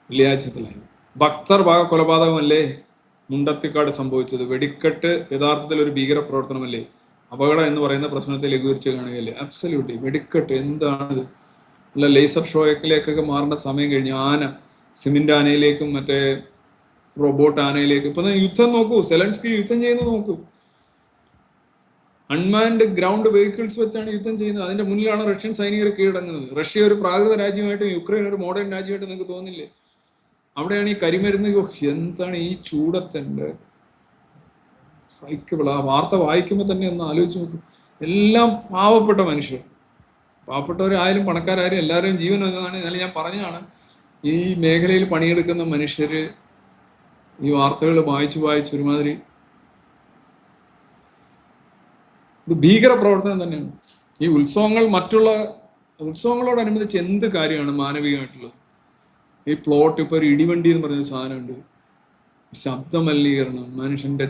വെള്ളിയാഴ്ചത്തിലായി. ഭക്തർ ഭാഗ കൊലപാതകമല്ലേ മുണ്ടത്തിക്കാട് സംഭവിച്ചത്? വെടിക്കെട്ട് യഥാർത്ഥത്തിൽ ഒരു ഭീകര പ്രവർത്തനമല്ലേ? അപകടം എന്ന് പറയുന്ന പ്രശ്നത്തെ ലഘൂകരിച്ച് കാണുകയല്ലേ? അബ്സല്യൂട്ട്ലി. വെടിക്കെട്ട് എന്താണിത്? അല്ല, ലേസർ ഷോയ്ക്കിലേക്കൊക്കെ മാറേണ്ട സമയം കഴിഞ്ഞു. ആന സിമെന്റ് ആനയിലേക്കും മറ്റേ റോബോട്ട് ആനയിലേക്കും. ഇപ്പൊ യുദ്ധം നോക്കൂ, സെലൻസ്കി യുദ്ധം ചെയ്യുന്നത് നോക്കൂ. അൺമാൻഡ് ഗ്രൗണ്ട് വെഹിക്കിൾസ് വെച്ചാണ് യുദ്ധം ചെയ്യുന്നത്. അതിന്റെ മുന്നിലാണ് റഷ്യൻ സൈനികർ കീഴടങ്ങുന്നത്. റഷ്യ ഒരു പ്രാകൃത രാജ്യമായിട്ടും യുക്രൈൻ ഒരു മോഡേൺ രാജ്യമായിട്ടും നിങ്ങൾക്ക് തോന്നില്ലേ? അവിടെയാണ് ഈ കരിമരുന്ന്. എന്താണ് ഈ ചൂടത്തിന്റെ സൈക്കിൾ? ആ വാർത്ത വായിക്കുമ്പോൾ തന്നെ ഒന്ന് ആലോചിച്ച് നോക്കും. എല്ലാം പാവപ്പെട്ട മനുഷ്യർ, പാവപ്പെട്ടവരായാലും പണക്കാരായാലും എല്ലാവരും ജീവൻ ഒന്നാണ്. എന്നാലും ഞാൻ പറഞ്ഞതാണ്, ഈ മേഖലയിൽ പണിയെടുക്കുന്ന മനുഷ്യര് ഈ വാർത്തകൾ വായിച്ച് ഒരുമാതിരി ഇത് ഭീകര പ്രവർത്തനം തന്നെയാണ്. ഈ ഉത്സവങ്ങൾ, മറ്റുള്ള ഉത്സവങ്ങളോടനുബന്ധിച്ച് എന്ത് കാര്യമാണ് മാനവികമായിട്ടുള്ളത്? ഈ പ്ലോട്ട്, ഇപ്പൊ ഒരു ഇടിവണ്ടി എന്ന് പറഞ്ഞ സാധനമുണ്ട്, ശബ്ദമലിനീകരണം, മനുഷ്യന്റെ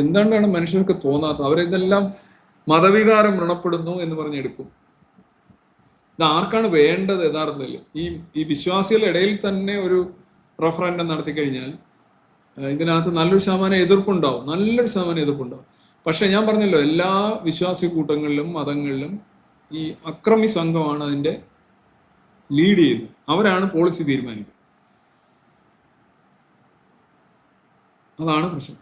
എന്താണ്ടാണ് മനുഷ്യർക്ക് തോന്നാത്തത്? അവരിതെല്ലാം മതവികാരം വ്രണപ്പെടുന്നു എന്ന് പറഞ്ഞെടുക്കും. ഇത് ആർക്കാണ് വേണ്ടത് യഥാർത്ഥത്തിൽ? ഈ വിശ്വാസികളുടെ ഇടയിൽ തന്നെ ഒരു റഫറൻഡം നടത്തി കഴിഞ്ഞാൽ ഇതിനകത്ത് നല്ലൊരു ശതമാനം എതിർപ്പുണ്ടാവും. പക്ഷെ ഞാൻ പറഞ്ഞല്ലോ, എല്ലാ വിശ്വാസി കൂട്ടങ്ങളിലും മതങ്ങളിലും ഈ അക്രമി സംഘമാണ് അതിന്റെ ലീഡ് ചെയ്യുന്നത്. അവരാണ് പോളിസി തീരുമാനിക്കുന്നത്. അതാണ് പ്രശ്നം.